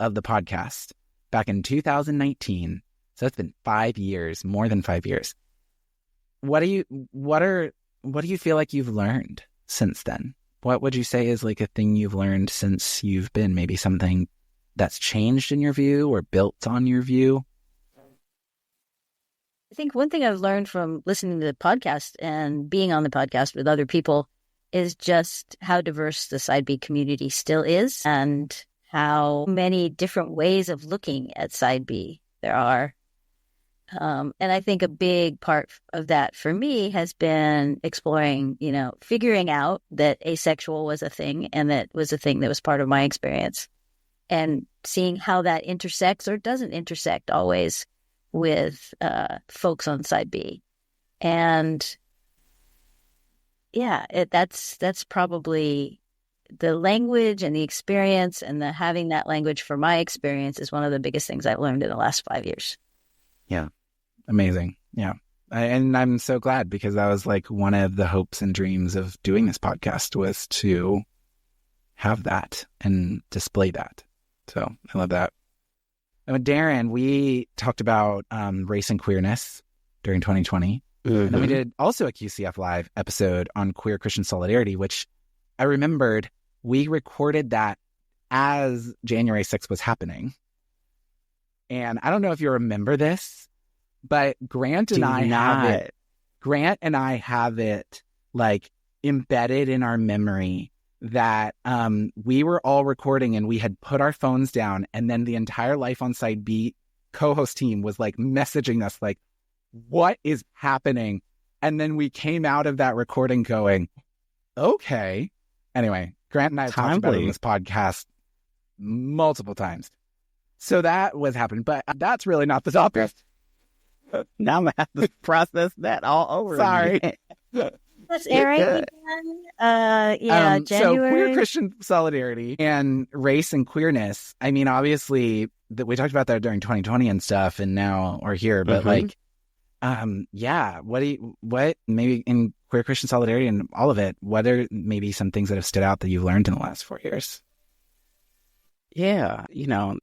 of the podcast back in 2019. So it's been 5 years, more than 5 years. What do you feel like you've learned since then? What would you say is like a thing you've learned since you've been, maybe something that's changed in your view or built on your view? I think one thing I've learned from listening to the podcast and being on the podcast with other people is just how diverse the Side B community still is and how many different ways of looking at Side B there are. And I think a big part of that for me has been exploring, figuring out that asexual was a thing and that was a thing that was part of my experience and seeing how that intersects or doesn't intersect always with folks on Side B. And yeah, that's probably the language and the experience and the having that language for my experience is one of the biggest things I've learned in the last 5 years. Yeah. Amazing. Yeah. And I'm so glad because that was like one of the hopes and dreams of doing this podcast was to have that and display that. So I love that. And with Darren, we talked about race and queerness during 2020. Mm-hmm. And then we did also a QCF Live episode on queer Christian solidarity, which I remembered we recorded that as January 6th was happening. And I don't know if you remember this, but Grant and I have it like embedded in our memory that we were all recording and we had put our phones down, and then the entire Life on Side B co-host team was like messaging us like, what is happening? And then we came out of that recording going, okay. Anyway, Grant and I have talked about it on this podcast multiple times. So that was happening, but that's really not the topic. Now I'm going to have to process that all over Sorry. again. That's airing again. January. So queer Christian solidarity and race and queerness. I mean, obviously, we talked about that during 2020 and stuff, and now we're here. But what maybe in queer Christian solidarity and all of it, what are maybe some things that have stood out that you've learned in the last 4 years? Yeah,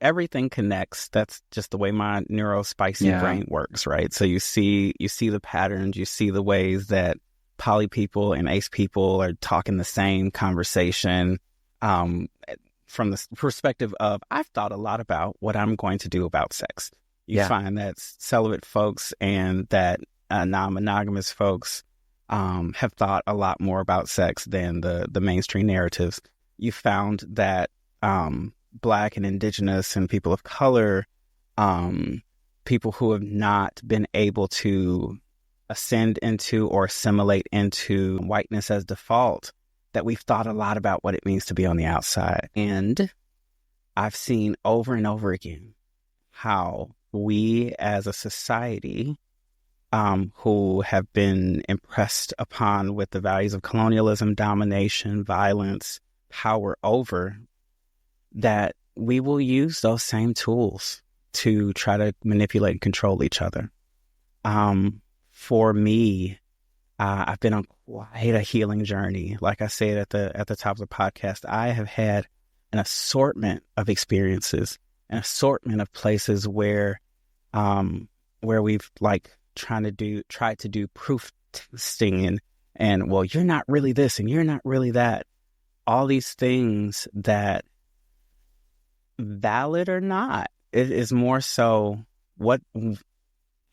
everything connects. That's just the way my neurospicy brain works, right? So you see the patterns, you see the ways that poly people and ace people are talking the same conversation from the perspective of, I've thought a lot about what I'm going to do about sex. You find that celibate folks and that non-monogamous folks have thought a lot more about sex than the mainstream narratives. You found that Black and Indigenous and people of color, people who have not been able to ascend into or assimilate into whiteness as default, that we've thought a lot about what it means to be on the outside. And I've seen over and over again how we as a society who have been impressed upon with the values of colonialism, domination, violence, power over, that we will use those same tools to try to manipulate and control each other. For me, I've been on quite a healing journey. Like I said at the top of the podcast, I have had an assortment of experiences, an assortment of places where we've like tried to do proof testing and well, you're not really this and you're not really that. All these things that, valid or not, it is more so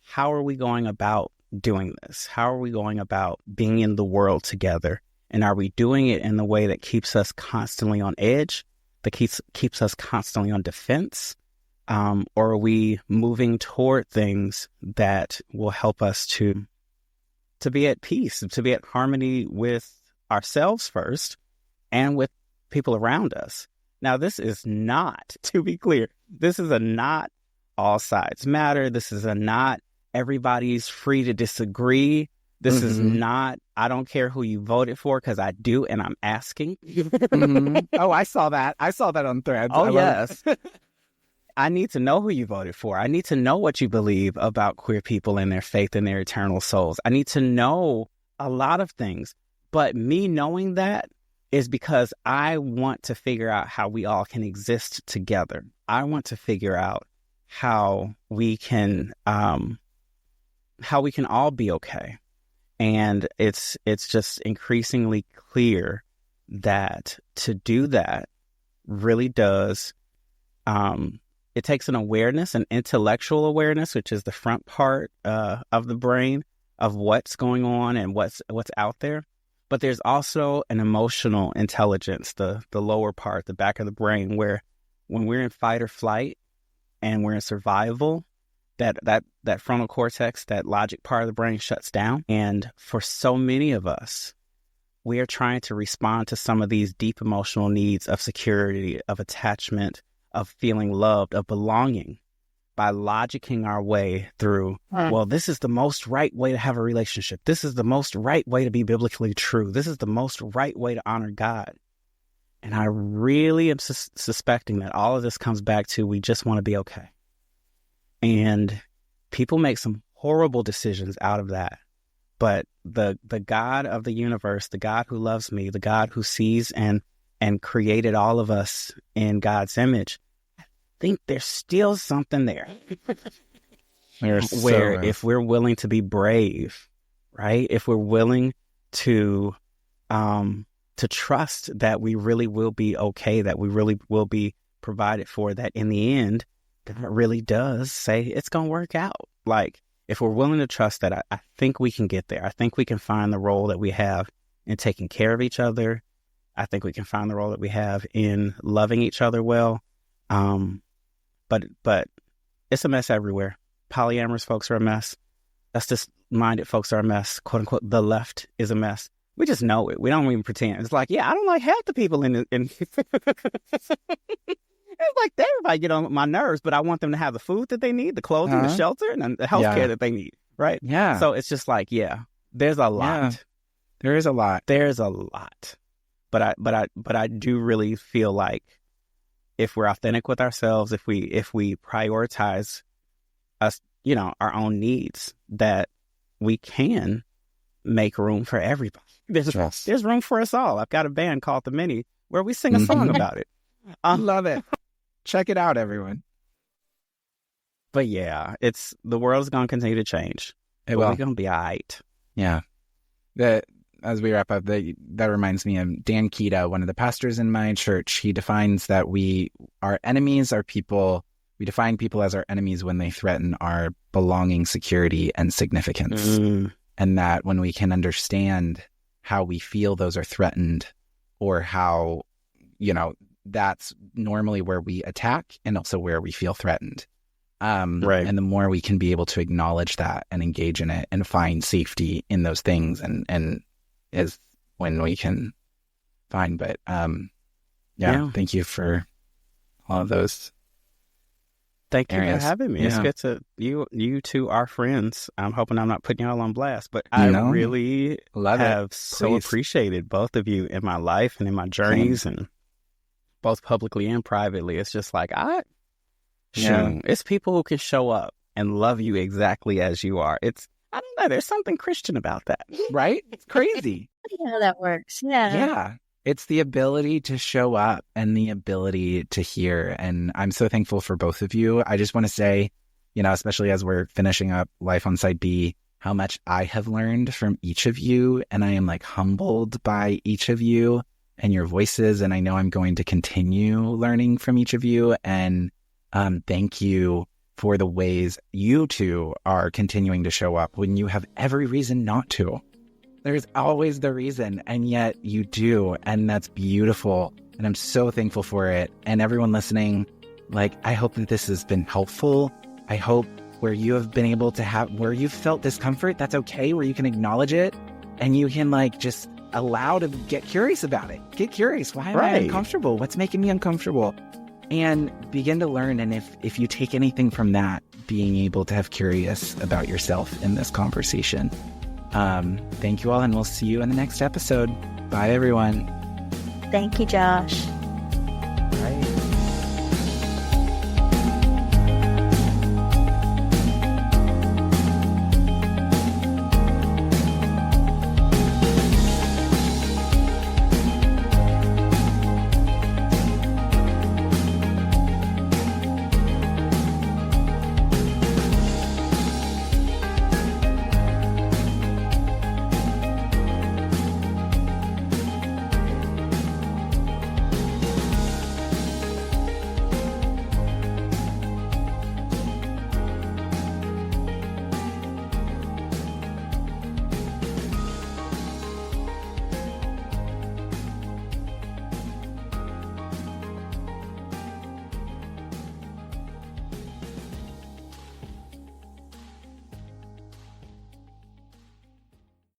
how are we going about doing this? How are we going about being in the world together? And are we doing it in the way that keeps us constantly on edge, that keeps us constantly on defense? Or are we moving toward things that will help us to to be at peace, to be at harmony with ourselves first and with people around us. Now, this is not, to be clear, this is a not all sides matter. This is a not everybody's free to disagree. This is not, I don't care who you voted for, because I do, and I'm asking. Oh, I saw that. I saw that on Threads. Oh, yes. I need to know who you voted for. I need to know what you believe about queer people and their faith and their eternal souls. I need to know a lot of things. But me knowing that is because I want to figure out how we all can exist together. I want to figure out how we can all be okay. And it's just increasingly clear that to do that really does, it takes an awareness, an intellectual awareness, which is the front part of the brain of what's going on and what's out there. But there's also an emotional intelligence, the lower part, the back of the brain, where when we're in fight or flight and we're in survival, that frontal cortex, that logic part of the brain shuts down. And for so many of us, we are trying to respond to some of these deep emotional needs of security, of attachment, of feeling loved, of belonging, by logicking our way through, well, this is the most right way to have a relationship. This is the most right way to be biblically true. This is the most right way to honor God. And I really am suspecting that all of this comes back to, we just want to be okay. And people make some horrible decisions out of that. But the God of the universe, the God who loves me, the God who sees and created all of us in God's image, I think there's still something there. Where if we're willing to be brave, right? If we're willing to trust that we really will be okay, that we really will be provided for, that in the end, that really does say it's going to work out. Like, if we're willing to trust that, I think we can get there. I think we can find the role that we have in taking care of each other. I think we can find the role that we have in loving each other well. But it's a mess everywhere. Polyamorous folks are a mess. Justice-minded folks are a mess. "Quote unquote," the left is a mess. We just know it. We don't even pretend. It's like, yeah, I don't like half the people in It's like everybody get on my nerves, but I want them to have the food that they need, the clothing, the shelter, and the health care that they need, right? Yeah. So it's just like, yeah, there's a lot. Yeah. There is a lot. There's a lot. But I do really feel like if we're authentic with ourselves, if we prioritize us, our own needs, that we can make room for everybody. There's room for us all. I've got a band called The Many where we sing a song about it. I love it. Check it out, everyone. But yeah, the world's going to continue to change. We're going to be all right. Yeah. As we wrap up, that reminds me of Dan Kita, one of the pastors in my church. He defines that our enemies are people. We define people as our enemies when they threaten our belonging, security, and significance. And that when we can understand how we feel those are threatened, or how, that's normally where we attack and also where we feel threatened. Right. And the more we can be able to acknowledge that and engage in it and find safety in those things, and is when we can find. But thank you for all of those. Thank you areas. for having me. Yeah. It's good to you two are friends. I'm hoping I'm not putting y'all on blast, but I really have so appreciated both of you in my life and in my journeys, and both publicly and privately. It's just like it's people who can show up and love you exactly as you are. I don't know. There's something Christian about that, right? It's crazy. Yeah, that works. Yeah. Yeah. It's the ability to show up and the ability to hear. And I'm so thankful for both of you. I just want to say, especially as we're finishing up Life on Side B, how much I have learned from each of you. And I am humbled by each of you and your voices. And I know I'm going to continue learning from each of you. And thank you for the ways you two are continuing to show up when you have every reason not to. There's always the reason, and yet you do, and that's beautiful, and I'm so thankful for it. And everyone listening, I hope that this has been helpful. I hope where you have been able to where you've felt discomfort, that's okay, where you can acknowledge it and you can like just allow to get curious about it. Get curious. Why am I uncomfortable? What's making me uncomfortable? And begin to learn. And if you take anything from that, being able to have curious about yourself in this conversation. Thank you all, and we'll see you in the next episode. Bye, everyone. Thank you, Josh.